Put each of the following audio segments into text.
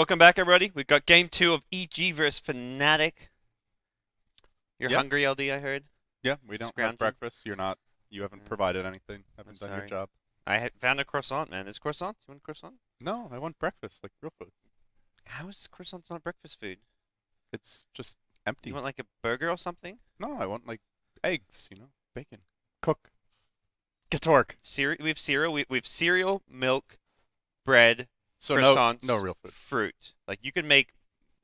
Welcome back, everybody. We've got game 2 of EG versus Fnatic. You're Yep. hungry, LD, I heard. Yeah, we don't have Scrounging. breakfast. You're not. You haven't provided anything. I'm Haven't done your sorry. job. Found a croissant, man. There's croissants. You want a croissant? No, I want breakfast, like real food. How is croissants not breakfast food? It's just empty. You want like a burger or something? No, I want like eggs. Bacon. Cook. Get to work. We have cereal. We have cereal, milk, bread, So croissants, no real food. fruit. Like you can make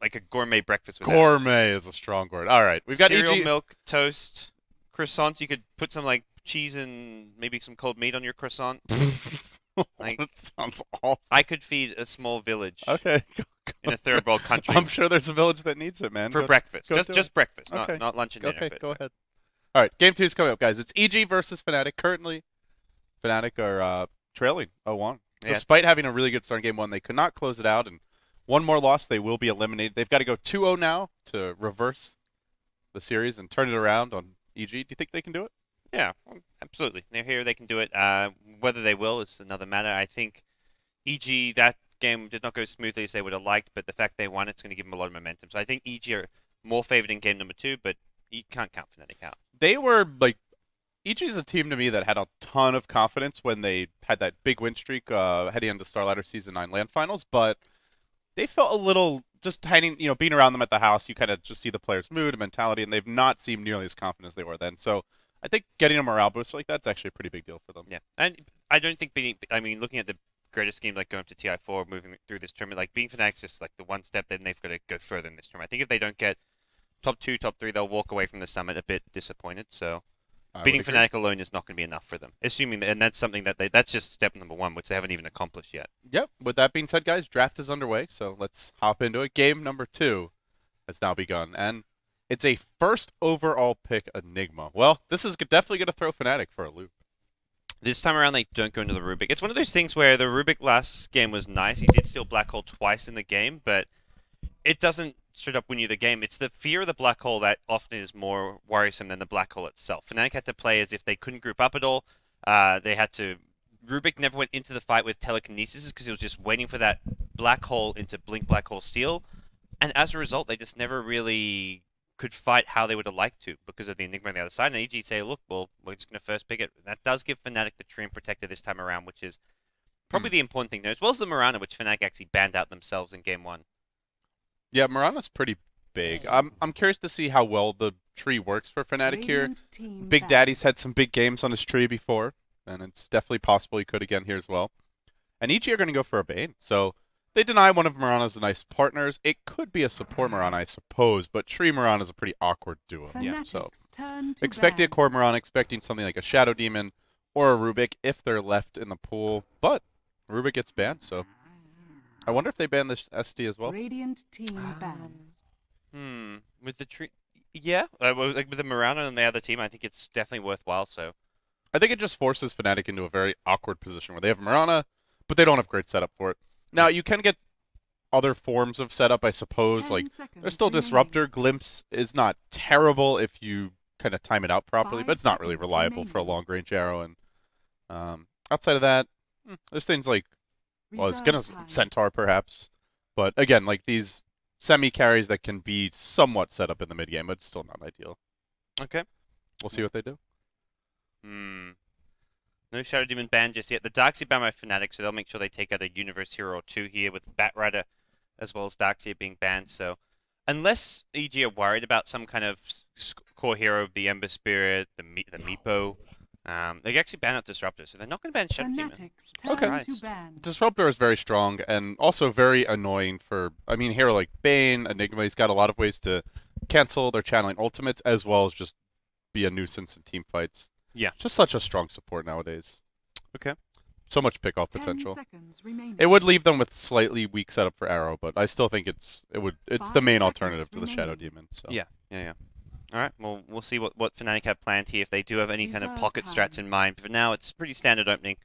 like a gourmet breakfast with that. Gourmet is a strong word. All right, we've got cereal, EG. milk, toast, croissants. You could put some like cheese and maybe some cold meat on your croissant. Like, that sounds awful. I could feed a small village Okay. in a third world country I'm sure there's a village that needs it, man. for Go- breakfast. go do Just it. breakfast, Okay. not lunch and dinner. Okay, but- go ahead. All right, game 2 is coming up, guys. It's EG versus Fnatic. Currently, Fnatic are trailing 0-1. Yeah. Despite having a really good start in game 1, they could not close it out, and one more loss, they will be eliminated. They've got to go 2-0 now to reverse the series and turn it around on EG. Do you think they can do it? Yeah, absolutely. They're here. They can do it. Whether they will is another matter. I think EG, that game did not go smoothly as they would have liked, but the fact they won, it's going to give them a lot of momentum. So I think EG are more favored in game number 2, but you can't count Fnatic out. They were like, EG is a team to me that had a ton of confidence when they had that big win streak heading into Starlighter Season 9 LAN Finals, but they felt a little just tiny, being around them at the house, you kind of just see the players' mood and mentality, and they've not seemed nearly as confident as they were then. So I think getting a morale boost like that's actually a pretty big deal for them. Yeah, and I don't think looking at the greatest game, like going up to TI4, moving through this tournament, like being Fnatic's just like the one step, then they've got to go further in this tournament. I think if they don't get top 2, top 3, they'll walk away from the summit a bit disappointed. So beating Fnatic alone is not going to be enough for them. Assuming that, and that's something that's just step number 1, which they haven't even accomplished yet. Yep. With that being said, guys, draft is underway, so let's hop into it. Game number 2 has now begun, and it's a first overall pick Enigma. Well, this is definitely going to throw Fnatic for a loop. This time around, they don't go into the Rubik. It's one of those things where the Rubik last game was nice. He did steal Black Hole twice in the game, but it doesn't straight up win you the game. It's the fear of the Black Hole that often is more worrisome than the Black Hole itself. Fnatic had to play as if they couldn't group up at all. They had to... Rubik never went into the fight with telekinesis because he was just waiting for that Black Hole into Blink Black Hole steal. And as a result, they just never really could fight how they would have liked to because of the Enigma on the other side. And EG say, look, well, we're just going to first pick it. That does give Fnatic the Treant Protector this time around, which is probably the important thing there, as well as the Mirana, which Fnatic actually banned out themselves in game 1. Yeah, Mirana's pretty big. I'm curious to see how well the tree works for Fnatic here. Big Daddy's had some big games on his tree before, and it's definitely possible he could again here as well. And EG are going to go for a Bane, so they deny one of Mirana's nice partners. It could be a support Mirana, I suppose, but Tree Mirana is a pretty awkward duo. Yeah. So expecting a core Mirana, expecting something like a Shadow Demon or a Rubik if they're left in the pool, but Rubik gets banned, so I wonder if they ban this SD as well. Radiant team ban. With the tree... Yeah, like with the Mirana and the other team, I think it's definitely worthwhile, so... I think it just forces Fnatic into a very awkward position where they have Mirana, but they don't have great setup for it. Now, you can get other forms of setup, I suppose. Like, there's still Disruptor. Glimpse is not terrible if you kind of time it out properly, but it's not really reliable for a long-range arrow. And outside of that, there's things like, well, it's going to Centaur, perhaps. But, again, like these semi-carries that can be somewhat set up in the mid-game, but it's still not ideal. Okay. We'll see what they do. No Shadow Demon ban just yet. The Darkseid ban by Fnatic, so they'll make sure they take out a Universe Hero or 2 here with Batrider as well as Darkseid being banned. So unless EG are worried about some kind of core hero, the Ember Spirit, the Meepo, they can actually ban out Disruptor, so they're not going to ban Shadow Demon. Okay. Disruptor is very strong and also very annoying for, a hero like Bane, Enigma. He's got a lot of ways to cancel their channeling ultimates as well as just be a nuisance in team fights. Yeah. Just such a strong support nowadays. Okay. So much pick-off potential. It would leave them with slightly weak setup for Arrow, but I still think it's the main alternative to the Shadow Demon. So. Yeah. All right, well, we'll see what Fnatic have planned here, if they do have any kind of pocket strats in mind. But for now, it's pretty standard opening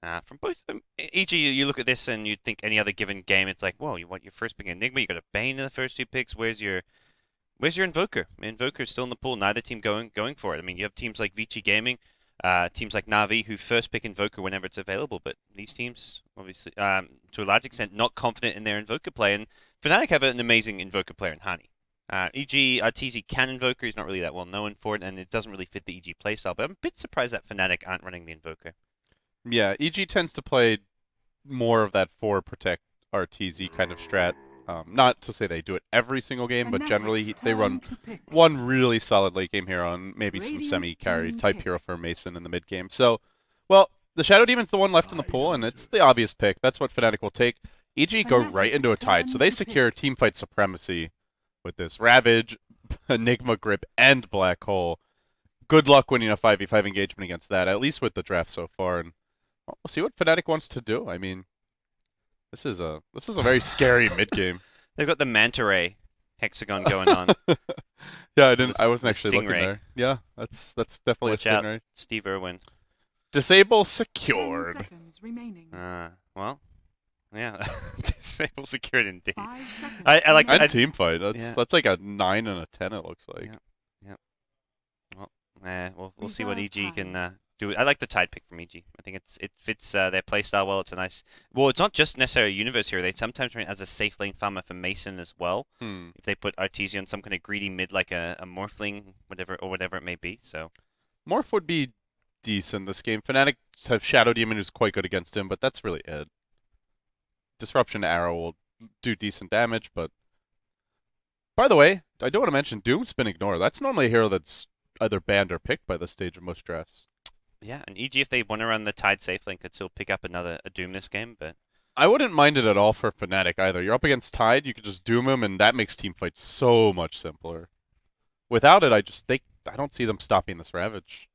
from both of them. EG, you look at this and you'd think any other given game, it's like, whoa, you want your first pick Enigma, you got a Bane in the first 2 picks, where's your Invoker? Invoker's still in the pool, neither team going for it. You have teams like Vici Gaming, Teams like Navi, who first pick Invoker whenever it's available, but these teams, obviously, to a large extent, not confident in their Invoker play. And Fnatic have an amazing Invoker player in Hani. EG Arteezy can Invoker, he's not really that well known for it, and it doesn't really fit the EG playstyle, but I'm a bit surprised that Fnatic aren't running the Invoker. Yeah, EG tends to play more of that 4 protect Arteezy kind of strat. Not to say they do it every single game, but generally they run one really solid late game hero and maybe some semi-carry type hero for Mason in the mid game. So, well, the Shadow Demon's the one left in the pool, and it's the obvious pick. That's what Fnatic will take. EG go right into a tide, so they secure teamfight supremacy with this Ravage, Enigma Grip, and Black Hole. Good luck winning a 5v5 engagement against that, at least with the draft so far. And we'll see what Fnatic wants to do. I mean, this is a very scary mid game. They've got the manta ray hexagon going on. Yeah, I wasn't actually looking there. Yeah, that's definitely Watch a out, stingray. Steve Irwin. Disable secured. 10 seconds remaining. Well, yeah, disable secured indeed. 5 seconds I like And I, team fight. Yeah. That's like a 9 and a 10. It looks like. Yeah. Well, we'll see what Reserve EG can time. do. I like the tide pick from EG. I think it fits their playstyle well. It's a nice. Well, it's not just necessarily a universe hero. They sometimes run it as a safe lane farmer for Mason as well. If they put Arteezy on some kind of greedy mid like a Morphling, whatever it may be. So Morph would be decent this game. Fnatic have Shadow Demon who's quite good against him, but that's really it. Disruption Arrow will do decent damage, but by the way, I do want to mention Doom's been ignored. That's normally a hero that's either banned or picked by this stage of most drafts. yeah, and EG if they want to run the tide safe lane could still pick up a Doom this game, but I wouldn't mind it at all for Fnatic either. You're up against Tide, you could just Doom him, and that makes teamfights so much simpler. Without it, I don't see them stopping this Ravage.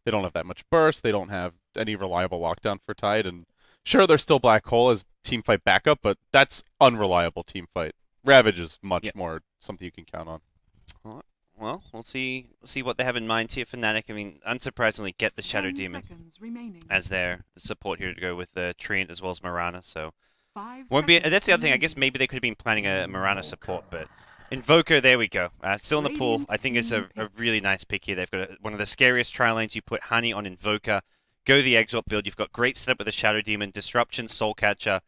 They don't have that much burst. They don't have any reliable lockdown for Tide, and sure, there's still Black Hole as teamfight backup, but that's unreliable teamfight. Ravage is much more something you can count on. well, we'll see what they have in mind here. Fnatic, I mean, unsurprisingly, get the Shadow 10 Demon seconds remaining. as the support here to go with the Treant as well as Mirana. So 5 won't be. seconds That's the other thing. I remaining. guess maybe they could have been planning a Mirana support, but Invoker, there we go. Still in the pool. Radiant I think it's a team really nice pick here. They've got one of the scariest tri lanes. You put Honey on Invoker, go the Exalt build. You've got great setup with the Shadow Demon, Disruption, Soul Catcher.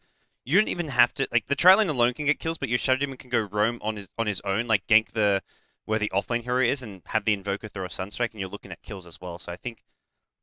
You don't even have to like the tri lane alone can get kills, but your Shadow Demon can go roam on his own, like gank where the offlane hero is, and have the Invoker throw a Sunstrike, and you're looking at kills as well. So I think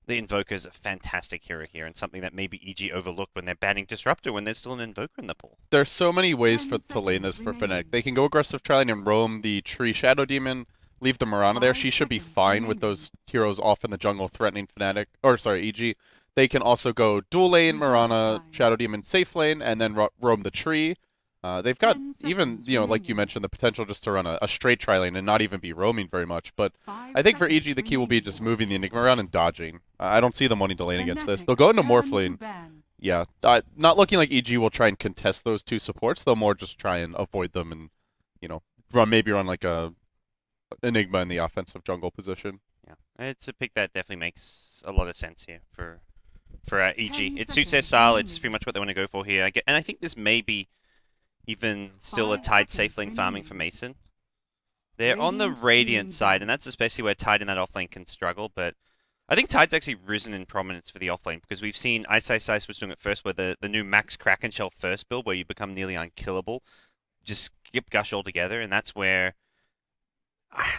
the Invoker is a fantastic hero here, and something that maybe EG overlooked when they're banning Disruptor when there's still an Invoker in the pool. There's so many ways 10 to lane this for seconds Fnatic. remaining. They can go aggressive Trilane and roam the tree Shadow Demon, leave the Mirana there. 5 She should be seconds fine with remaining. those heroes off in the jungle threatening Fnatic. Or, sorry, EG. They can also go dual lane, Reserve Mirana, time. Shadow Demon safe lane, and then roam the tree. They've got 10 even, seconds like you remaining. mentioned, the potential just to run a straight Trilane and not even be roaming very much. But 5 I think for EG, seconds the key will be remaining. just moving the Enigma around and dodging. I don't see them wanting to lane against this. Fnatic's They'll go into turn Morph to lane. ban. Yeah, not looking like EG will try and contest those two supports. They'll more just try and avoid them and, run like a Enigma in the offensive jungle position. Yeah, it's a pick that definitely makes a lot of sense here for EG. 10 It suits their seconds style. It's remaining. pretty much what they want to go for here. And I think this may be even still a 5 Tide safe seconds lane farming remaining. for Mason. They're on the Radiant Radiant team side, ban. and that's especially where Tide in that offlane can struggle. But I think Tide's actually risen in prominence for the offlane because we've seen Ice was doing it first, where the new Max Kraken Shell first build, where you become nearly unkillable, just skip Gush altogether, and that's where.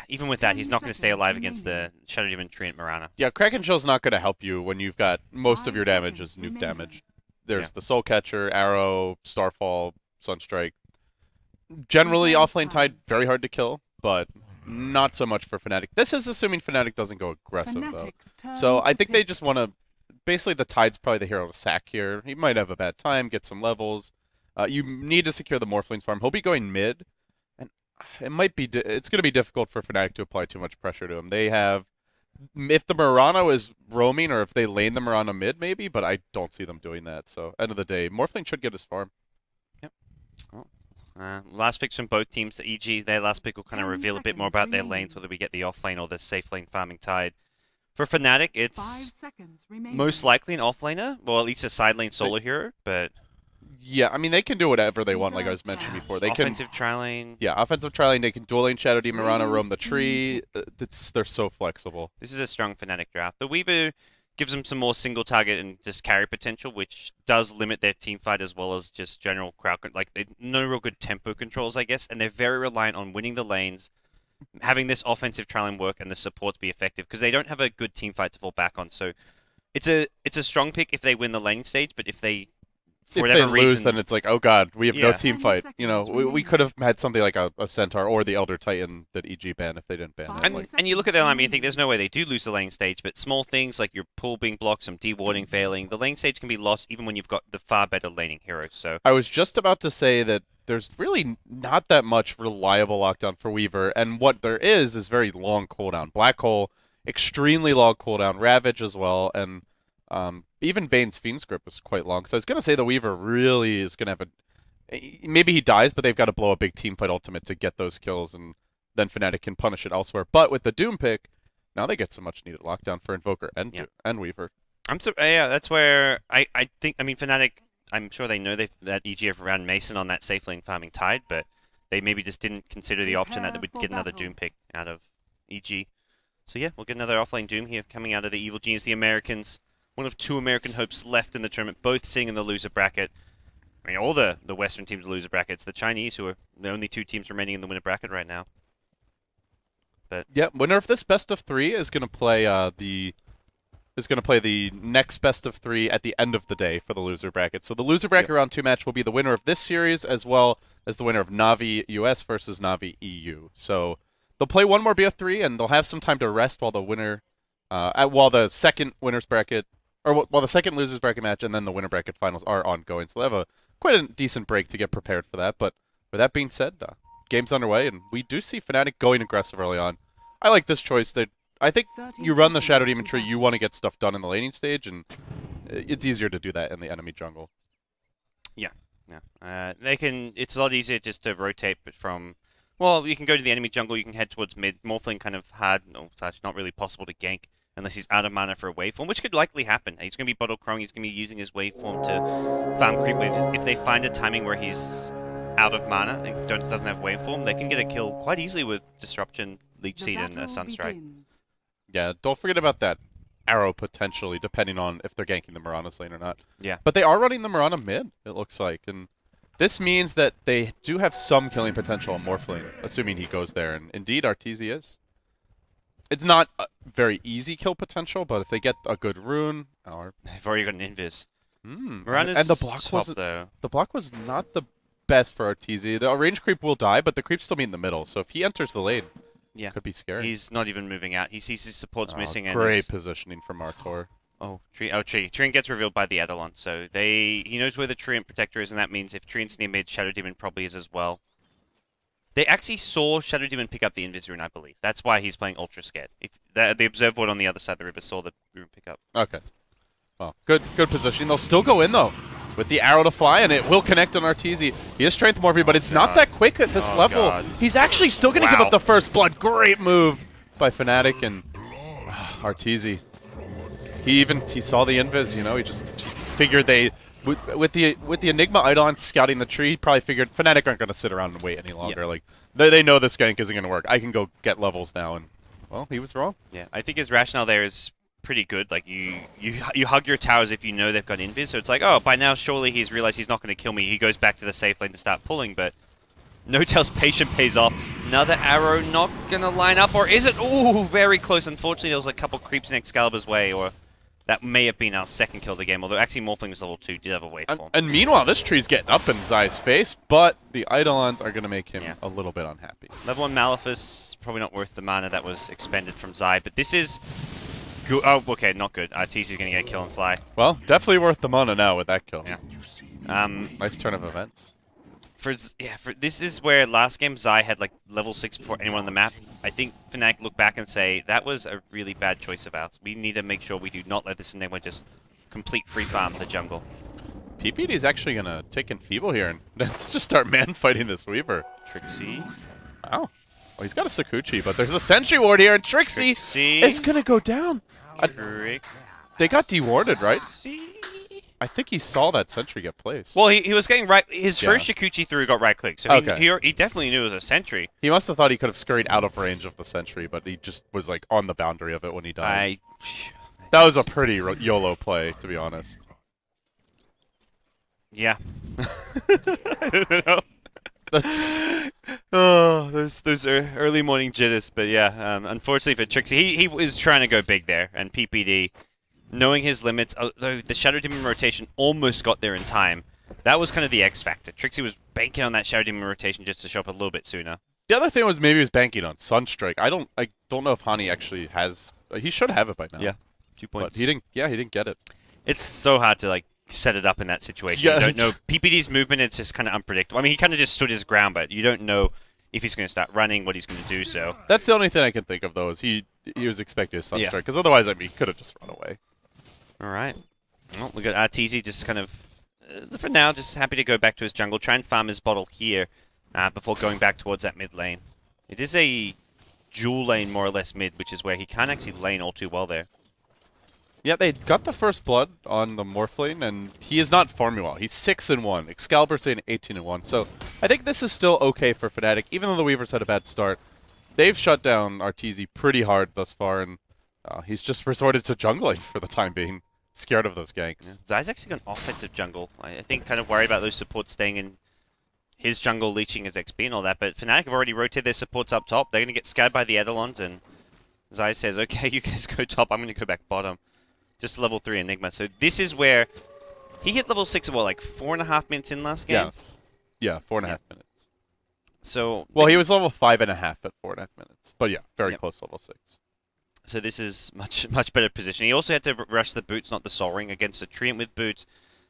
Even with that, 10 he's not going to stay seconds alive against the remaining. Shadow Demon Treant Mirana. Yeah, Kraken Shell's not going to help you when you've got most of 5 your damage seconds is nuke remaining. damage. There's Yeah. the Soul Catcher, Arrow, Starfall, Sunstrike. Generally, Reserve offlane Tide, time. very hard to kill, but not so much for Fnatic. This is assuming Fnatic doesn't go aggressive, though. Fnatic's turn So I to think they pick. just want to... Basically, the Tide's probably the hero to sack here. He might have a bad time, get some levels. You need to secure the Morphling's farm. He'll be going mid, and it might be... it's going to be difficult for Fnatic to apply too much pressure to him. They have... If the Mirana is roaming, or if they lane the Mirana mid, maybe, but I don't see them doing that. So, end of the day, Morphling should get his farm. Last picks from both teams. EG, their last pick will kind of 10 reveal a bit more seconds about their remaining. lanes, whether we get the off lane or the safe lane farming Tide. For Fnatic, 5 it's seconds remaining. most likely an offlaner, well, at least a side lane solo hero, but Yeah, I mean, they can do whatever they want, like I was Reserve mentioning time. before. They can... offensive tri lane. Yeah, offensive tri-lane, they can dual lane Shadow Demon, Mirana, Radiant roam the team tree. They're so flexible. This is a strong Fnatic draft. The Weaver gives them some more single target and just carry potential, which does limit their team fight as well as just general crowd. Like, no real good tempo controls, I guess, and they're very reliant on winning the lanes, having this offensive trailing work, and the support to be effective because they don't have a good team fight to fall back on. So it's a strong pick if they win the laning stage, but if they for if they whatever lose, reason, then it's like, oh god, we have no Yeah. team 10 fight. You know, seconds we remaining. could have had something like a Centaur or the Elder Titan that EG banned if they didn't ban it. And- Like, and you look at their line and you think there's no way they do lose the lane stage, but small things like your pull being blocked, some dewarding failing, the lane stage can be lost even when you've got the far better laning hero. So I was just about to say that there's really not that much reliable lockdown for Weaver, and what there is very long cooldown. Black Hole, extremely long cooldown. Ravage as well, and even Bane's Fiend's Grip is quite long. So I was going to say the Weaver really is going to have maybe he dies, but they've got to blow a big team fight ultimate to get those kills, and then Fnatic can punish it elsewhere. But with the Doom pick, now they get some much needed lockdown for Invoker and Weaver. yeah, that's where I think. I mean, Fnatic, I'm sure they know that EG have ran Mason on that safe lane farming Tide, but they maybe just didn't consider the option that they would Prepare get for another battle. Doom pick out of EG. So yeah, we'll get another offlane Doom here coming out of the Evil Genius, the Americans. One of two American hopes left in the tournament, both sitting in the loser bracket. I mean, all the Western teams are loser brackets. The Chinese, who are the only two teams remaining in the winner bracket right now. Yeah, winner of this best of 3 is going to play the next best of 3 at the end of the day for the loser bracket. So the loser bracket round 2 match will be the winner of this series as well as the winner of Navi US versus Navi EU. So they'll play one more BF3 and they'll have some time to rest while the winner, while the second winners bracket, or while the second losers bracket match and then the winner bracket finals are ongoing. So they'll have quite a decent break to get prepared for that. But with that being said, game's underway and we do see Fnatic going aggressive early on. I like this choice. I think 30 you run the seconds Shadow to Demon tree, you battle. want to get stuff done in the laning stage, and it's easier to do that in the enemy jungle. Yeah. They can. It's a lot easier just to rotate, but from. Well, you can go to the enemy jungle. You can head towards mid. Morphling kind of hard. No, it's actually not really possible to gank unless he's out of mana for a waveform, which could likely happen. He's going to be bottle crowing. He's going to be using his waveform to farm creep wave. If they find a timing where he's out of mana and doesn't have waveform, they can get a kill quite easily with disruption, leech The seed, and battle sunstrike. begins. Yeah, don't forget about that arrow potentially, depending on if they're ganking the Mirana's lane or not. Yeah. But they are running the Mirana mid, it looks like, and this means that they do have some killing potential on Morphling, assuming he goes there, and indeed Arteezy is. It's not a very easy kill potential, but if they get a good rune, or They've already got an invis. and Mirana's the block top, was though. the block was not the best for Arteezy. The range creep will die, but the creeps still meet in the middle, so if he enters the lane, Yeah. could be scary. He's not even moving out. He sees his support's missing, and great he's- positioning from Artor. Tree. Treant gets revealed by the Eidolon, so he knows where the Treant Protector is, and that means if Treant's near mid, Shadow Demon probably is as well. They actually saw Shadow Demon pick up the Invis rune, I believe. That's why he's playing Ultra Scared. If the Observe Ward on the other side of the river saw the rune pick up. Okay. Well, good positioning. They'll still go in, though, with the arrow to fly, and it will connect on Arteezy. He has Strength Morphe, but it's not that quick at this Oh, level. God. He's actually still going to give Wow. up the first blood. Great move by Fnatic, and Arteezy. He saw the invis, you know, he just figured with the Enigma Eidolon scouting the tree, he probably figured Fnatic aren't going to sit around and wait any longer. Yeah. Like they know this gank isn't going to work. I can go get levels now, and well, he was wrong. Yeah, I think his rationale there is pretty good. Like you hug your towers if you know they've got invis, so it's like, oh, by now surely he's realized he's not going to kill me. He goes back to the safe lane to start pulling, but No Tail's patience pays off. Another arrow not going to line up, or is it? Ooh, very close. Unfortunately, there was a couple creeps in Excalibur's way, or that may have been our second kill of the game, although actually Morphling was level 2, did have a waveform. And meanwhile, this tree's getting up in Zai's face, but the Eidolons are going to make him Yeah. a little bit unhappy. Level 1 Malefice, probably not worth the mana that was expended from Zai, but this is good. Oh, okay, not good. Arteezy's going to get a kill and fly. Well, definitely worth the mana now with that kill. Yeah. Nice turn of events. This is where last game Zai had like level 6 before anyone on the map. I think Fnatic look back and say, that was a really bad choice of ours. We need to make sure we do not let this Enigma just complete free farm the jungle. PPD is actually going to take Enfeeble here, and let's just start man-fighting this Weaver. Trixie. Wow. Well, he's got a Sakuchi, but there's a Sentry Ward here, and Trixie is going to go down. They got dewarded, right? I think he saw that Sentry get placed. Well, he was getting right. His Yeah. first Shakuchi through got right click, so he definitely knew it was a sentry. He must have thought he could have scurried out of range of the Sentry, but he just was like on the boundary of it when he died. That was a pretty YOLO play, to be honest. Yeah. I don't know. That's Oh, those are early morning jitters, but yeah, unfortunately for Trixie, he was trying to go big there, and PPD, knowing his limits, although the Shadow Demon rotation almost got there in time, that was kind of the X factor. Trixie was banking on that Shadow Demon rotation just to show up a little bit sooner. the other thing was maybe he was banking on Sunstrike. I don't know if Hani actually has. He should have it by now. Yeah, 2 points. But he didn't. Yeah, he didn't get it. It's so hard to like set it up in that situation. Yeah, You don't know PPD's movement. It's just kind of unpredictable. I mean, he kind of just stood his ground, but you don't know if he's going to start running, what he's going to do. So That's the only thing I can think of though is he was expecting a Sunstrike because otherwise I mean he could have just run away. all right. Well, we got Arteezy just kind of for now just happy to go back to his jungle, try and farm his bottle here before going back towards that mid lane. It is a dual lane more or less mid, which is where he can't actually lane all too well there. Yeah, they got the first blood on the Morphlane, and he is not farming well. He's 6-1. Excalibur's saying 18-1. So I think this is still okay for Fnatic, even though the Weavers had a bad start. They've shut down Arteezy pretty hard thus far, and he's just resorted to jungling for the time being, scared of those ganks. Yeah. Zai's actually got an offensive jungle. I think kind of worried about those supports staying in his jungle, leeching his XP and all that, but Fnatic have already rotated their supports up top. They're going to get scattered by the Eidolons, and Zai says, okay, you guys go top, I'm going to go back bottom. Just level 3 Enigma. So this is where he hit level 6 of what, like 4.5 minutes in last game? Yeah, 4.5 minutes. So well, he was level 5.5 at 4.5 minutes. But yeah, very close to level 6. So this is much better position. He also had to rush the boots, not the Soul Ring, against a Treant with boots,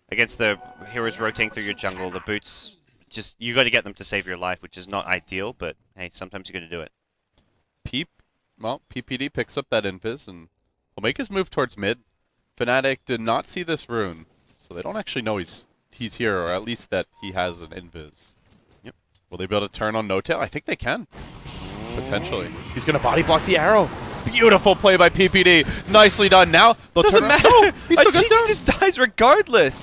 against the heroes rotating through your jungle. The boots, just you got to get them to save your life, which is not ideal, but hey, sometimes you got to do it. PPD picks up that invis and will make his move towards mid. Fnatic did not see this rune, so they don't actually know he's here, or at least that he has an invis. Yep. Will they be able to turn on No Tail? I think they can. Potentially. He's going to body block the arrow. Beautiful play by PPD. Nicely done. Now they'll Doesn't turn matter. No, he still goes Arteezy down. just dies regardless.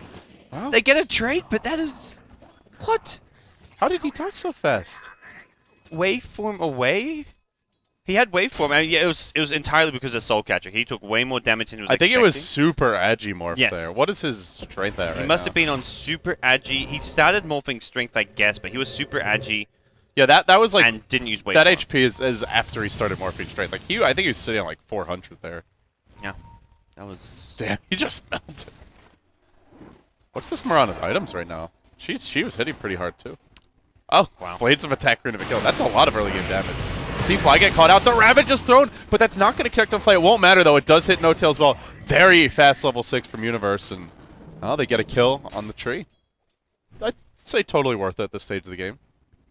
Wow. They get a trade, but that is what? How did he die so fast? Waveform away? He had waveform. I mean, yeah, it was entirely because of Soul Catcher. He took way more damage than he was I think expecting. it was super Agimorph Yes. there. What is his strength at right He must now? have been on super agi. He started morphing strength, I guess, but he was super agi Yeah, that was like and didn't use waveform. that HP is after he started morphing strength. Like I think he was sitting on like 400 there. Yeah, that was. Damn, he just melted. What's this Mirana's items right now? She was hitting pretty hard too. Oh, Wow. Blades of Attack Rune of a kill. That's a lot of early game damage. See Fly get caught out. The Ravage is thrown, but that's not going to connect on Fly. It won't matter though. It does hit No Tail as well. Very fast level 6 from Universe, and they get a kill on the tree. I'd say totally worth it at this stage of the game.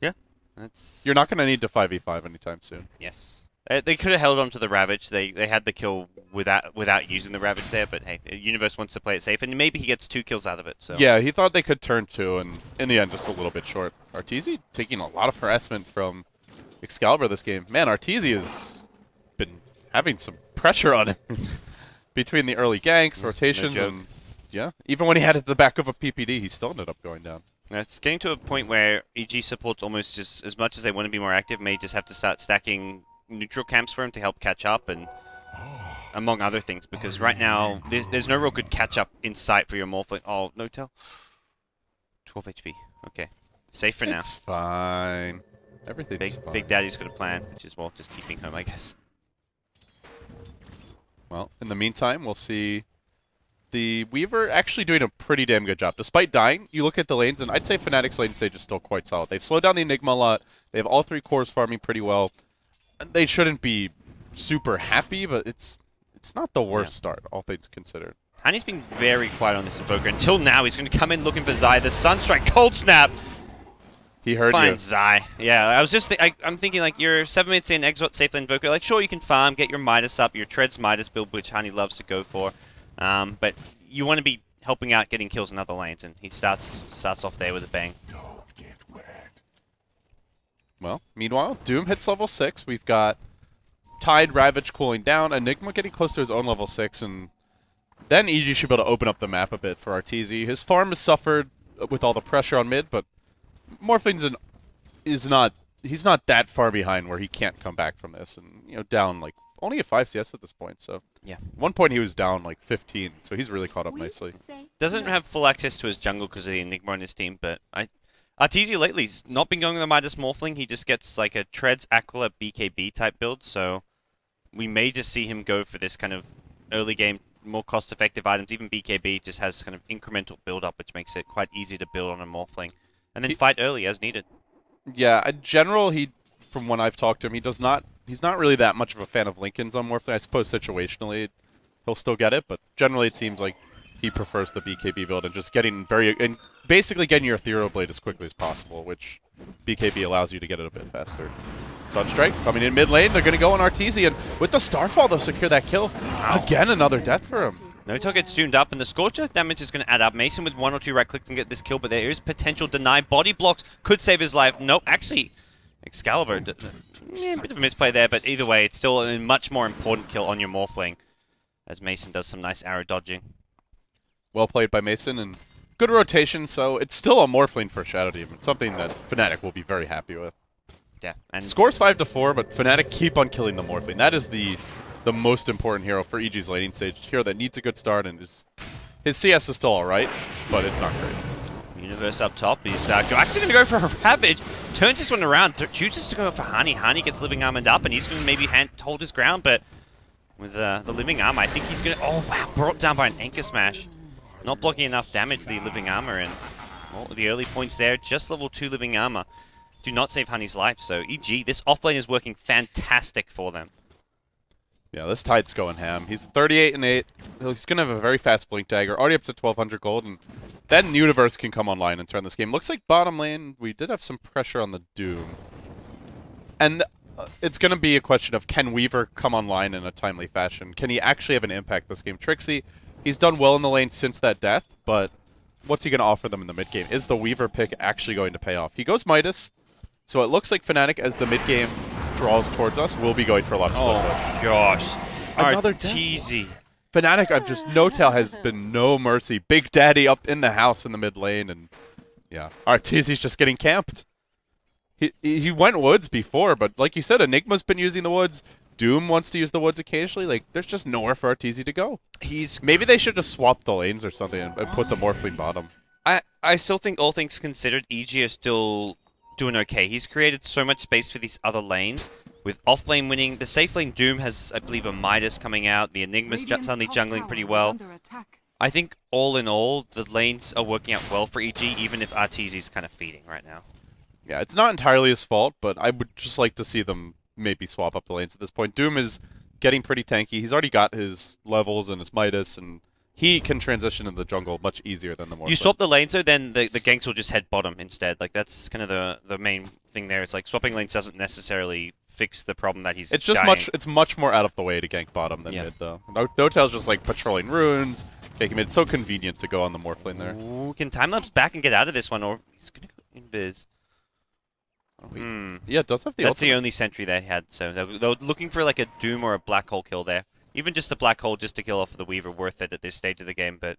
Yeah, that's. You're not going to need to 5v5 anytime soon. Yes, they could have held on to the Ravage. They had the kill without using the Ravage there, but hey, Universe wants to play it safe, and maybe he gets 2 kills out of it. So Yeah, he thought they could turn 2, and in the end, just a little bit short. Arteezy taking a lot of harassment from Excalibur this game. Man, Arteezy has been having some pressure on him between the early ganks, rotations, joke. and yeah, even when he had it at the back of a PPD, he still ended up going down. it's getting to a point where EG supports almost just as much as they want to be more active, may just have to start stacking neutral camps for him to help catch up, and among other things, because right now there's no real good catch up in sight for your Morphling. Oh, No Tail. 12 HP. Okay, safe for now. It's fine. Everything's fine. Big Daddy's got a plan, which is, well, just keeping home, I guess. Well, in the meantime, we'll see the Weaver actually doing a pretty damn good job. Despite dying, you look at the lanes, and I'd say Fnatic's lane stage is still quite solid. They've slowed down the Enigma a lot. They have all 3 cores farming pretty well. They shouldn't be super happy, but it's not the worst start, all things considered. Honey's been very quiet on this Invoker. Until now, he's going to come in looking for Zai. The Sunstrike Cold Snap He heard you. finds Zai. Yeah, I was just I'm thinking, like, you're 7 minutes in, Exalt safely Invoker. Like, sure, you can farm, get your Midas up, your Treads Midas build, which Honey loves to go for. But you want to be helping out getting kills in other lanes, and he starts off there with a bang. Well, meanwhile, Doom hits level 6. We've got Tide, Ravage cooling down, Enigma getting close to his own level 6, and then EG should be able to open up the map a bit for Arteezy. His farm has suffered with all the pressure on mid, but Morphling's he's not that far behind where he can't come back from this, and down like only at 5 CS at this point, so... Yeah. At one point he was down like 15, so he's really caught up nicely. Doesn't have full access to his jungle because of the Enigma on his team, but Artesia lately's not been going with the Midas Morphling. He just gets like a Treads, Aquila, BKB type build, so we may just see him go for this kind of early game, more cost-effective items. Even BKB just has kind of incremental build-up, which makes it quite easy to build on a Morphling. And then fight early as needed. Yeah, in general, from when I've talked to him, he's not really that much of a fan of Linken's on Morphling. I suppose situationally he'll still get it, but generally it seems like he prefers the BKB build and just basically getting your Ethereal Blade as quickly as possible, which BKB allows you to get it a bit faster. Sunstrike coming in mid lane. They're going to go on Artesia, and with the Starfall, they'll secure that kill. Wow. Again, another death for him. Notal gets tuned up, and the Scorcher damage is going to add up. Mason with 1 or 2 right clicks can get this kill, but there is potential deny. Body blocks could save his life. Nope, actually, Excalibur, yeah, a bit of a misplay there, but either way, it's still a much more important kill on your Morphling, as Mason does some nice arrow dodging. Well played by Mason, and good rotation, so it's still a Morphling for Shadow Demon, something that Fnatic will be very happy with. Yeah, and scores 5-4, but Fnatic keep on killing the Morphling. That is the most important hero for EG's laning stage. Hero that needs a good start, and his CS is still alright, but it's not great. Universe up top. He's actually going to go for a Ravage. Turns this one around. Chooses to go for Hani. Hani gets living armored up, and he's going to maybe hold his ground, but with the living armor, I think he's going to... Oh, wow. Brought down by an Anchor Smash. Not blocking enough damage to the living armor, and well, the early points there, just level 2 living armor. Do not save Honey's life, so EG, this offlane is working fantastic for them. Yeah, this Tide's going ham. He's 38-8. He's going to have a very fast Blink Dagger, already up to 1,200 gold, and then Universe can come online and turn this game. Looks like bottom lane, we did have some pressure on the Doom. And it's going to be a question of, can Weaver come online in a timely fashion? Can he actually have an impact this game? Trixie, he's done well in the lane since that death, but what's he going to offer them in the mid game? Is the Weaver pick actually going to pay off? He goes Midas, so it looks like Fnatic, as the mid game draws towards us, will be going for a lot of split push. Gosh. Another Artesia. Fnatic, Notail has been no mercy. Big Daddy up in the house in the mid lane, and yeah, Artesia's just getting camped. He went woods before, but like you said, Enigma's been using the woods. Doom wants to use the woods occasionally. Like, there's just nowhere for Artesia to go. Maybe they should just swap the lanes or something and put the Morphling bottom. I still think, all things considered, EG is still doing okay. He's created so much space for these other lanes. With off-lane winning, the safe lane Doom has, I believe, a Midas coming out. The Enigma's suddenly jungling pretty well. I think, all in all, the lanes are working out well for EG, even if Artesia's kind of feeding right now. Yeah, it's not entirely his fault, but I would just like to see them maybe swap up the lanes at this point. Doom is getting pretty tanky. He's already got his levels and his Midas, and he can transition into the jungle much easier than the Morphling. You swap the lanes, though, then the ganks will just head bottom instead. Like, that's kind of the main thing there. It's like, swapping lanes doesn't necessarily fix the problem that he's dying. It's much more out of the way to gank bottom than mid, though. Notail's just, like, patrolling runes, ganking mid. It's so convenient to go on the Morphling there. Ooh, can time-lapse back and get out of this one, or he's going to go invis. Yeah, it does have the That's ultimate. the only sentry they had, so they were looking for like a Doom or a Black Hole kill there. Even just the Black Hole just to kill off the Weaver, worth it at this stage of the game, but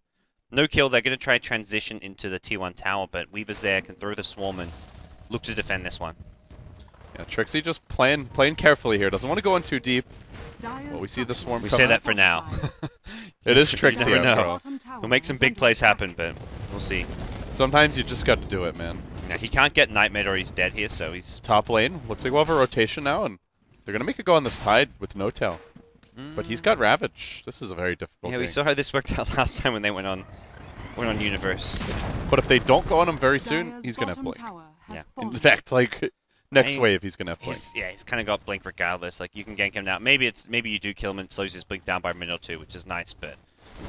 no kill. They're going to try to transition into the T1 tower, but Weaver's there, can throw the Swarm and look to defend this one. Yeah, Trixie just playing carefully here. Doesn't want to go in too deep. Well, we see the Swarm We coming. say that for now. It is Trixie, never after know. all. We'll make some big plays happen, but we'll see. Sometimes you just got to do it, man. Now, he can't get Nightmare or he's dead here, so he's... Top lane. Looks like we'll have a rotation now, and they're going to make a go on this Tide with Notail. But he's got Ravage. This is a very difficult Yeah, we game. saw how this worked out last time when they went on Universe. But if they don't go on him very soon, he's going to have Blink. Yeah. In fact, like, next wave, he's going to have Blink. He's kind of got Blink regardless. Like, you can gank him now. Maybe you do kill him and slows his Blink down by a minute or two, which is nice, but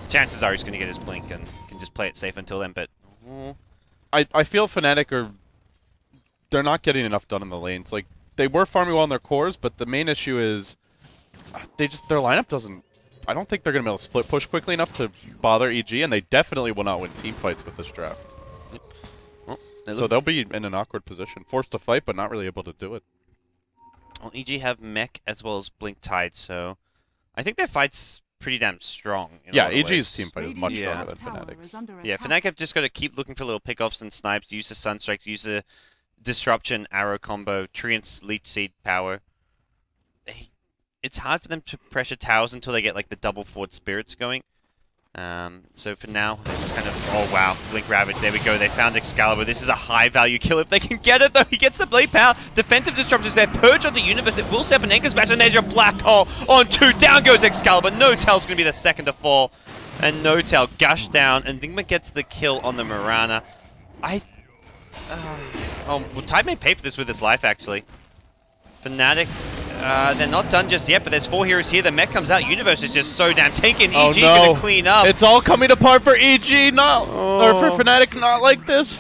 chances are he's going to get his Blink and can just play it safe until then, but... I feel Fnatic they're not getting enough done in the lanes. Like, they were farming well on their cores, but the main issue is their lineup doesn't... I don't think they're going to be able to split push quickly enough to bother EG, and they definitely will not win team fights with this draft. Well, So they'll be in an awkward position. Forced to fight, but not really able to do it. Well, EG have Mech as well as Blink Tide, so I think their fight's pretty damn strong. Yeah, EG's EG's team fight is much stronger than Fnatic's. Yeah, Fnatic have just got to keep looking for little pickoffs and snipes, use the Sunstrikes, use the Disruption, Arrow combo, Treant's Leech Seed power. it's hard for them to pressure towers until they get like the double forward spirits going. So for now, it's kind of, oh wow, Blink Ravage, there we go, they found Excalibur. This is a high value kill if they can get it though. He gets the blade power, defensive disruptors there, purge on the universe, it will set up an anchor smash, and there's your black hole on 2, down goes Excalibur. No Tail's gonna be the second to fall, and No Tail gushed down, and Nigma gets the kill on the Mirana. Oh, well, Tide may pay for this with his life actually. Fnatic, they're not done just yet, but there's 4 heroes here. The mech comes out. Universe is just so damn taken. Oh, EG no. gonna clean up. It's all coming apart for EG, not or for Fnatic, not like this.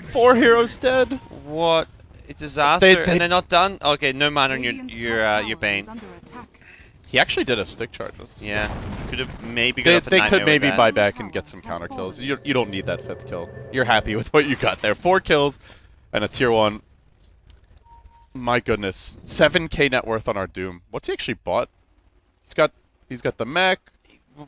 4 heroes dead. What a disaster! They- and they're not done. Okay, no mana on your Bane. Is under attack. He actually did have stick charges. Yeah, could have maybe got up a They nightmare could maybe with that. buy back and get some counter kills. You don't need that 5th kill. You're happy with what you got there. 4 kills and a tier 1. My goodness, 7k net worth on our Doom. What's he actually bought? He's got the mech.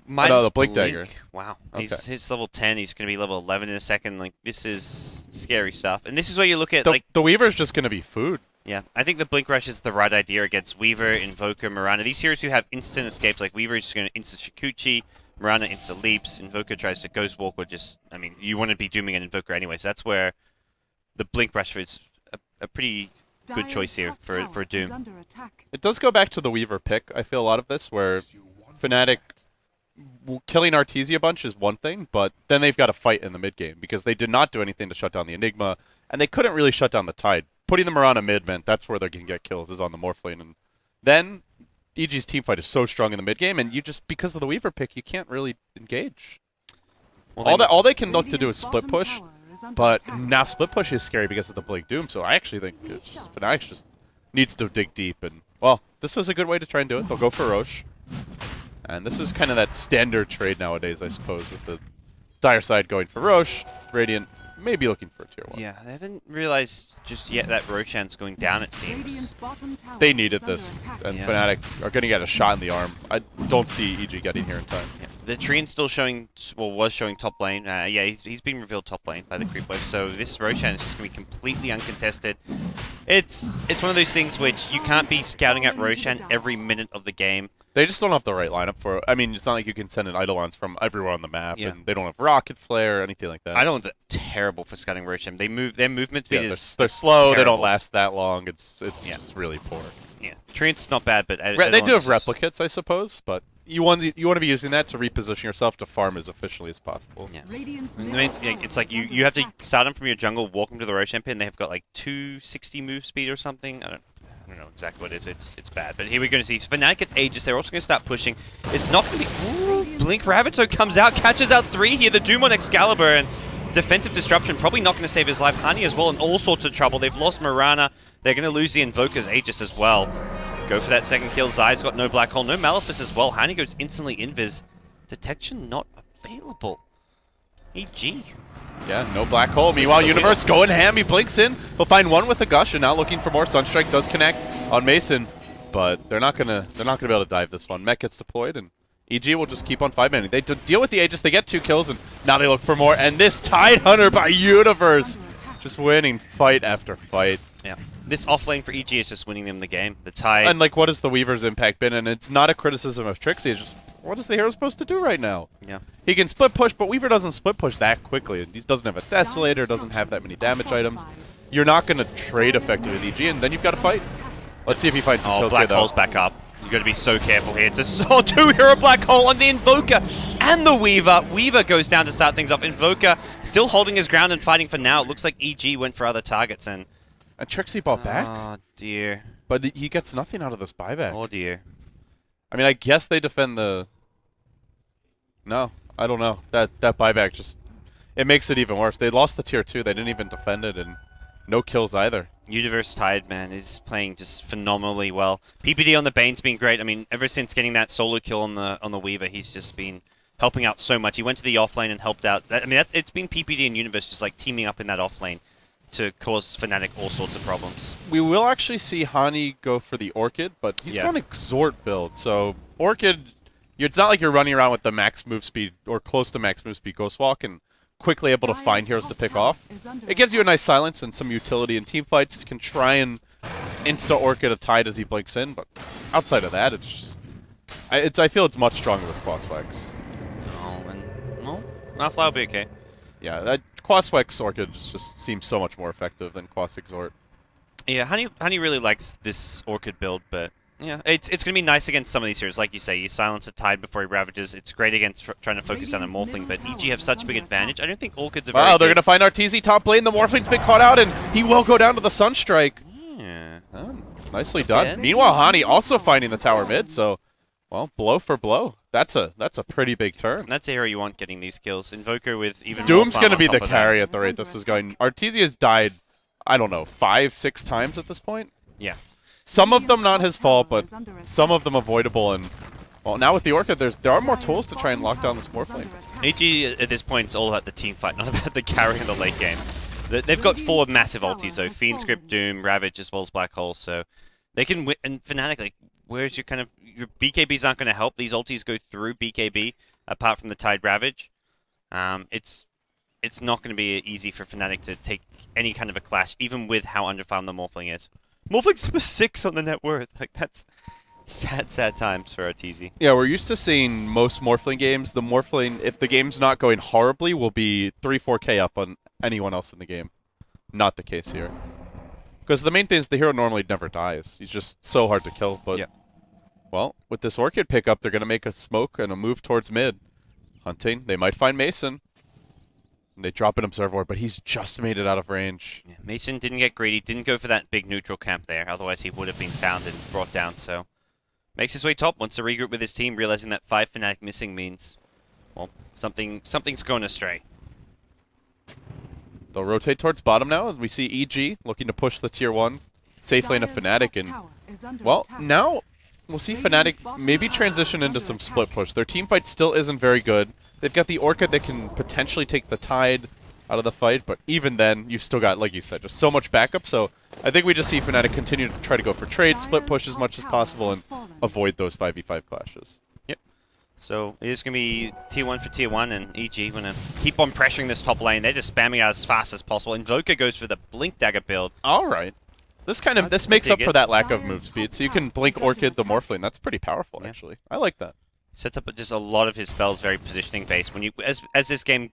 Minus the Blink Dagger. Wow, Okay. he's level 10. He's gonna be level 11 in a second. Like this is scary stuff. And this is where you look at The Weaver's just gonna be food. Yeah, I think the Blink Rush is the right idea against Weaver, Invoker, Mirana. These heroes who have instant escapes, like Weaver is just going to instant Shikuchi, Mirana instant leaps, Invoker tries to Ghost Walk, or just, I mean, you want to be dooming an Invoker anyway, so that's where the Blink Rush is a pretty good choice here for Doom. It does go back to the Weaver pick. I feel a lot of this where Fnatic killing Artesia a bunch is one thing, but then they've got to fight in the mid game because they did not do anything to shut down the Enigma, and they couldn't really shut down the Tide. Putting them around a mid meant that's where they can get kills, is on the Morph lane. And then EG's team fight is so strong in the mid game, and you just, because of the Weaver pick, you can't really engage. Well, All they can look to do is split push, but now split push is scary because of the Blink Doom, so I actually think it's just, Fnatic just needs to dig deep. And, well, this is a good way to try and do it. They'll go for Roche. And this is kind of that standard trade nowadays, I suppose, with the Dire side going for Roche, Radiant maybe looking for a tier 1. Yeah, I haven't realized just yet that Roshan's going down, it seems. They needed this, and Yeah. Fnatic are going to get a shot in the arm. I don't see EG getting here in time. Yeah. The Trian's still showing, well, was showing top lane. Yeah, he's been revealed top lane by the creep wave, so this Roshan is just going to be completely uncontested. It's one of those things which you can't be scouting at Roshan every minute of the game. They just don't have the right lineup for it. I mean, it's not like you can send an Eidolons from everywhere on the map, Yeah. and they don't have Rocket Flare or anything like that. Eidolons are terrible for scouting Roshan. Their movement speed Yeah, is they're slow, they terrible. don't last that long, it's Yeah. just really poor. Yeah, Trian's not bad, but They do Eidolons have is- replicates, I suppose, but you want to be using that to reposition yourself to farm as efficiently as possible. Yeah. It's like you have to start them from your jungle, walk them to the Roshan pit, and they have got like 260 move speed or something. I don't know exactly what it is. It's bad. But here we're going to see Fnatic at Aegis. They're also going to start pushing. It's not going to be... Ooh, Blink Ravito comes out, catches out 3 here. The Doom on Excalibur, and defensive disruption probably not going to save his life. Honey as well in all sorts of trouble. They've lost Mirana. They're going to lose the Invoker's Aegis as well. Go for that second kill. Zai's got no Black Hole, no Malefice as well. Honey goes instantly invis. Detection not available. EG. Yeah, no Black Hole. Meanwhile, Universe going ham. He blinks in. He'll find one with a Gush, and now looking for more. Sunstrike does connect on Mason, but they're not gonna be able to dive this one. Mech gets deployed, and EG will just keep on 5-manning. They deal with the Aegis. They get 2 kills, and now they look for more. And this Tide Hunter by Universe, just winning fight after fight. Yeah. This offlane for EG is just winning them the game. The Tide... And like, what has the Weaver's impact been? And it's not a criticism of Trixie. It's just, what is the hero supposed to do right now? Yeah. He can split push, but Weaver doesn't split push that quickly. He doesn't have a Desolator, doesn't have that many damage items. You're not going to trade effectively with EG, and then you've got to fight. Let's see if he finds some kills Black here, though. Hole's back up. You've got to be so careful here. It's a 2-hero Black Hole on the Invoker and the Weaver. Weaver goes down to start things off. Invoker still holding his ground and fighting for now. It looks like EG went for other targets, and... Trixie bought back, Oh, dear. but he gets nothing out of this buyback. Oh, dear. I mean, I guess they defend the... No, I don't know. That buyback just... It makes it even worse. They lost the tier 2. They didn't even defend it, and no kills either. Universe Tide, man, is playing just phenomenally well. PPD on the Bane's been great. I mean, ever since getting that solo kill on the Weaver, he's just been helping out so much. He went to the offlane and helped out. It's been PPD and Universe just like teaming up in that offlane to cause Fnatic all sorts of problems. We will actually see Hani go for the Orchid, but he's going Exhort build. So Orchid, it's not like you're running around with the max move speed or close to max move speed Ghost Walk and quickly able to find heroes to pick off. It gives you a nice silence and some utility in team fights. You can try and insta Orchid a tide as he blinks in, but outside of that, it's just I feel it's much stronger with Quaswex. Oh, and well, Malflower will be okay. Yeah, that Quaswex Orchid just seems so much more effective than Quas Exort. Yeah, Honey really likes this Orchid build, but yeah, it's going to be nice against some of these heroes. Like you say, you silence a Tide before he Ravages. It's great against trying to focus on a Morphling, but EG have such a big advantage. I don't think Orchids are very Wow, they're good. going to find Arteezy top lane. The Morphling's been caught out, and he will go down to the Sunstrike. Yeah. Oh, nicely done. Yeah. Meanwhile, Hani also finding the tower mid, so, well, blow for blow. That's a pretty big turn. And that's the hero you want getting these kills. Invoker with even Doom's more going to farm be on the top of carry that. at the rate this is going. Arteezy has died, I don't know, 5-6 times at this point. Yeah. Some of them not his fault, but some of them avoidable. And well, now with the Orchid, there are more tools to try and lock down this Morphling. AG at this point is all about the team fight, not about the carry in the late game. They've got 4 massive ultis though: Fiend Script, Doom, Ravage, as well as Black Hole. So they can win. And Fnatic, like, where's your your BKBs aren't going to help. These ultis go through BKB, apart from the Tide Ravage. It's not going to be easy for Fnatic to take any kind of a clash, even with how underfarmed the Morphling is. Morphling's number 6 on the net worth. Like, that's sad times for Arteezy. Yeah, we're used to seeing most Morphling games. The Morphling, if the game's not going horribly, will be 3-4k up on anyone else in the game. Not the case here. Because the main thing is the hero normally never dies. He's just so hard to kill. But, yeah. Well, with this Orchid pickup, they're going to make a smoke and a move towards mid. Hunting. They might find Mason. And they drop an Observer, but he's just made it out of range. Yeah, Mason didn't get greedy, didn't go for that big neutral camp there, otherwise he would have been found and brought down, so... Makes his way top, wants to regroup with his team, realizing that 5 Fnatic missing means, well, something's going astray. They'll rotate towards bottom now, as we see EG looking to push the tier 1 safe lane of Fnatic, and, well, now we'll see Fnatic maybe transition into some split push. Their team fight still isn't very good. They've got the Orchid that can potentially take the Tide out of the fight, but even then, you've still got, like you said, just so much backup. So I think we just see Fnatic continue to try to go for trade, split push as much as possible, and avoid those 5v5 clashes. Yep. So it is going to be tier 1 for tier 1, and EG going to keep on pressuring this top lane. They're just spamming out as fast as possible. Invoker goes for the Blink Dagger build. All right. This makes up for that lack of move speed. So you can Blink Orchid the Morphling. That's pretty powerful, actually. I like that. Sets up just a lot of his spells very positioning based. When you as this game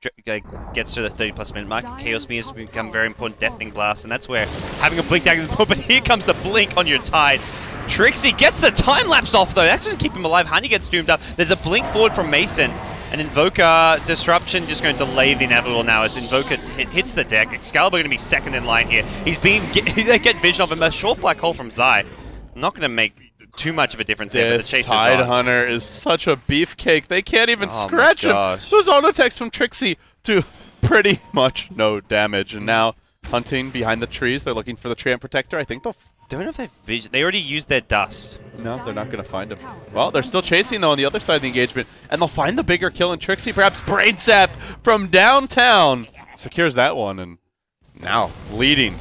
gets to the 30+ minute mark, Chaos Me has become very important. Deafening Blast, and that's where having a Blink Dagger is important. But here comes the Blink on your Tide. Trixie gets the time lapse off though. That's going to keep him alive. Honey gets doomed up. There's a Blink forward from Mason. And Invoker Disruption just going to delay the inevitable now as Invoker hits the deck. Excalibur going to be second in line here. They get vision of him. A short Black Hole from Zai. Not going to make too much of a difference there, but the chase is Tide on. Hunter is such a beefcake. They can't even Oh scratch my him. gosh. Those auto attacks from Trixie do pretty much no damage. And now hunting behind the trees. They're looking for the Treant Protector. I think they'll... Don't know if they've vision. They already used their dust. No, they're not going to find him. Well, they're still chasing, though, on the other side of the engagement. And they'll find the bigger kill in Trixie. Perhaps Brain Sap from downtown secures that one. And now leading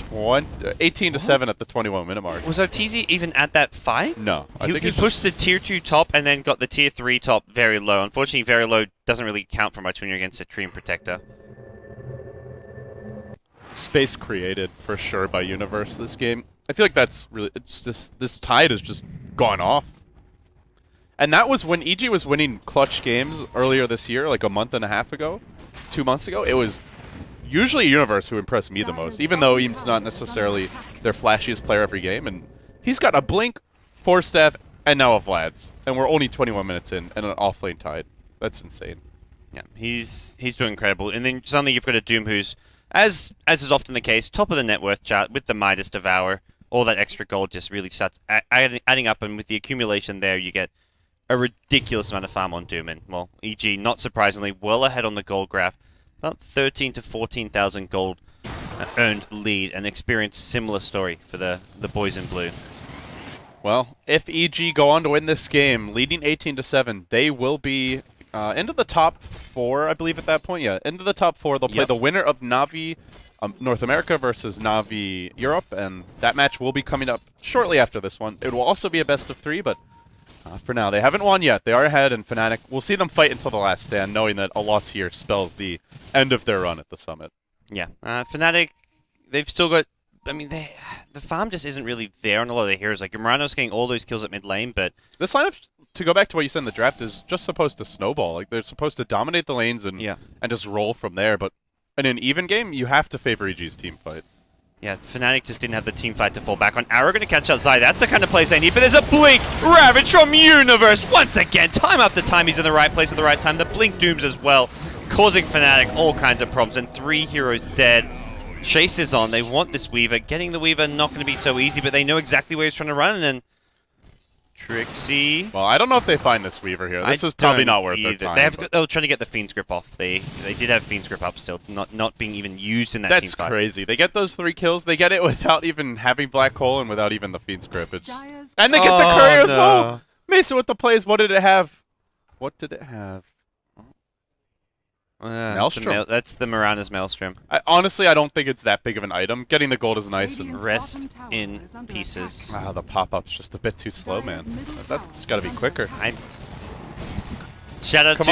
18-7 at the 21-minute mark. Was Arteezy even at that fight? No. He pushed the tier 2 top and then got the tier 3 top very low. Unfortunately, very low doesn't really count for much when you're against a Treant Protector. Space created, for sure, by Universe this game. I feel like that's really... It's just... This Tide has just gone off. And that was when EG was winning clutch games earlier this year, like a month and a half ago, 2 months ago. It was usually Universe who impressed me the most, even though he's not necessarily their flashiest player every game. And he's got a Blink, 4 staff, and now a Vlad's. And we're only 21 minutes in, and an off-lane Tide. That's insane. Yeah, he's doing incredible. And then suddenly you've got a Doom who's, as is often the case, top of the net worth chart with the Midas Devour. All that extra gold just really starts adding up, and with the accumulation there, you get a ridiculous amount of farm on Doom. And, well, EG, not surprisingly, well ahead on the gold graph. About 13 to 14,000 gold earned lead, and experience similar story for the boys in blue. Well, if EG go on to win this game, leading 18-7, they will be into the top 4, I believe, at that point. Yeah, into the top 4. They'll play the winner of Navi North America versus Navi Europe, and that match will be coming up shortly after this one. It will also be a best of 3, but for now, they haven't won yet. They are ahead, and Fnatic, we'll see them fight until the last stand, knowing that a loss here spells the end of their run at the summit. Yeah, Fnatic, they've still got I mean, the farm just isn't really there on a lot of the heroes. Like, Murano's getting all those kills at mid lane, but... This lineup, to go back to what you said in the draft, is just supposed to snowball. Like, they're supposed to dominate the lanes and just roll from there. But in an even game, you have to favor EG's team fight. Yeah, Fnatic just didn't have the team fight to fall back on. Arrow going to catch out Zai. That's the kind of plays they need, but there's a Blink Ravage from Universe. Once again, time after time, he's in the right place at the right time. The Blink dooms as well, causing Fnatic all kinds of problems, and 3 heroes dead. Chase is on. They want this Weaver. Getting the Weaver not going to be so easy, but they know exactly where he's trying to run, and then Trixie. Well, I don't know if they find this Weaver here. This is probably not worth their time. They were trying to get the Fiend's Grip off. They did have Fiend's Grip up still, not being even used in that team fight. That's crazy. They get those 3 kills. They get it without even having Black Hole and without even the Fiend's Grip. And they get the Courier as well. Mesa with the plays. What did it have? What did it have? Maelstrom. That's the Mirana's Maelstrom. Honestly, I don't think it's that big of an item. Getting the gold is nice. And rest in pieces. Wow, the pop-up's just a bit too slow, man. That's got to be quicker. Shout out to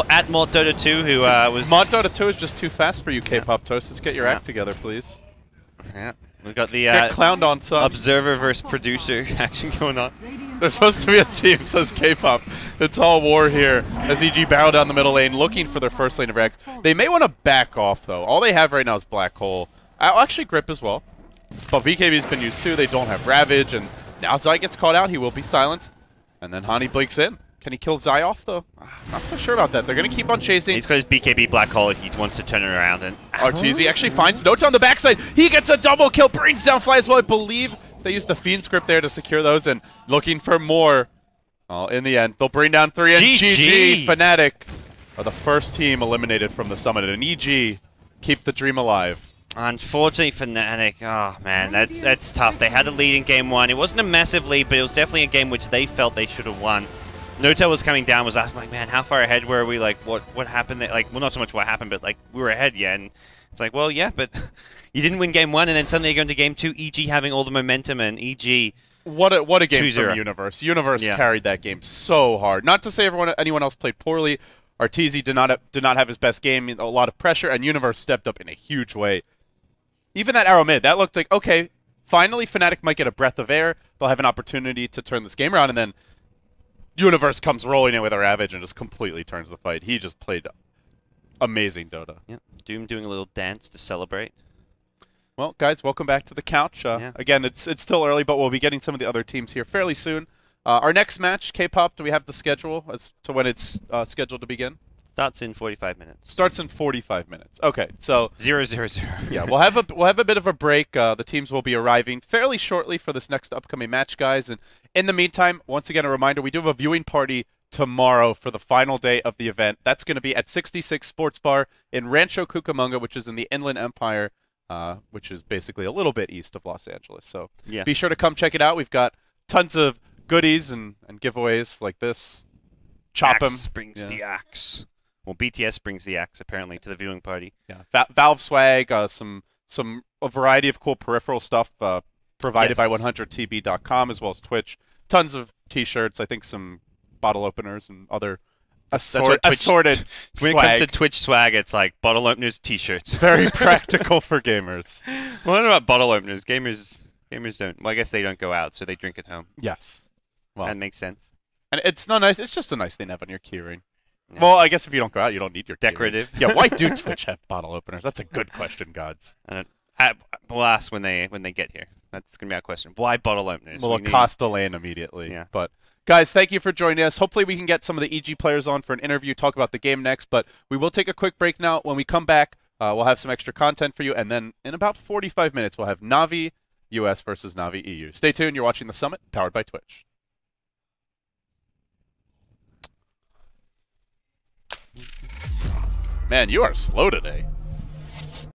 at MortDota2, who was... MortDota2 is just too fast for you, K-pop Toast. Let's get your act together, please. Yeah, we got the get clowned on some. observer versus producer action going on. There's supposed to be a team, says K-pop. It's all war here as EG barrel down the middle lane, looking for their first lane of Rex. They may want to back off, though. All they have right now is Black Hole. I'll actually Grip as well. But BKB's been used too. They don't have Ravage, and now Zai gets caught out. He will be silenced. And then Hani blinks in. Can he kill Zai off, though? Not so sure about that. They're going to keep on chasing. He's got his BKB Black Hole. He wants to turn it around. And Arteezy actually finds Notes on the backside. He gets a double kill, brings down Fly as well. I believe they used the Fiend script there to secure those and looking for more. Oh, in the end, they'll bring down 3 and GG. Fnatic are the first team eliminated from the summit, and EG keep the dream alive. Unfortunately, Fnatic, oh man, that's tough. They had a lead in game 1. It wasn't a massive lead, but it was definitely a game which they felt they should have won. Notel was coming down, was asking like, man, how far ahead were we? Like, what happened? Like, well, not so much what happened, but like, we were ahead, yeah. And it's like, well, yeah, but you didn't win game 1, and then suddenly you go into game 2, EG having all the momentum, and EG. What a game from Universe. Universe carried that game so hard. Not to say anyone else played poorly. Arteezy did not have his best game. A lot of pressure, and Universe stepped up in a huge way. Even that arrow mid, that looked like, okay, finally Fnatic might get a breath of air. They'll have an opportunity to turn this game around, and then Universe comes rolling in with a Ravage and just completely turns the fight. He just played amazing Dota. Yeah, Doom doing a little dance to celebrate. Well, guys, welcome back to the couch. Again, it's still early, but we'll be getting some of the other teams here fairly soon. Our next match, K-pop, do we have the schedule as to when it's scheduled to begin? Starts in 45 minutes. Starts in 45 minutes. Okay, so 0-0-0. Yeah, we'll have a bit of a break. The teams will be arriving fairly shortly for this next upcoming match, guys. And in the meantime, once again, a reminder: we do have a viewing party tomorrow for the final day of the event. That's going to be at 66 Sports Bar in Rancho Cucamonga, which is in the Inland Empire, which is basically a little bit east of Los Angeles. So be sure to come check it out. We've got tons of goodies and giveaways like this. Chop 'em. Axe brings the axe. Well, BTS brings the axe, apparently, to the viewing party. Yeah, Valve swag, a variety of cool peripheral stuff provided by 100tb.com, as well as Twitch. Tons of T-shirts, I think some bottle openers and other assorted When swag. it comes to Twitch swag, it's like bottle openers, T-shirts. Very practical for gamers. Well, I don't know about bottle openers. Gamers don't. Well, I guess they don't go out, so they drink at home. Yes. Well, that makes sense. And it's not nice. It's just a nice thing to have on your keyring. Yeah. Well, I guess if you don't go out, you don't need your decorative. Yeah, why do Twitch have bottle openers? That's a good question, gods. We'll ask when they get here. That's gonna be our question. Why bottle openers? Well, it'll cost a lane immediately. Yeah. But guys, thank you for joining us. Hopefully, we can get some of the EG players on for an interview, talk about the game next. But we will take a quick break now. When we come back, we'll have some extra content for you, and then in about 45 minutes, we'll have Navi US versus Navi EU. Stay tuned. You're watching the Summit, powered by Twitch. Man, you are slow today.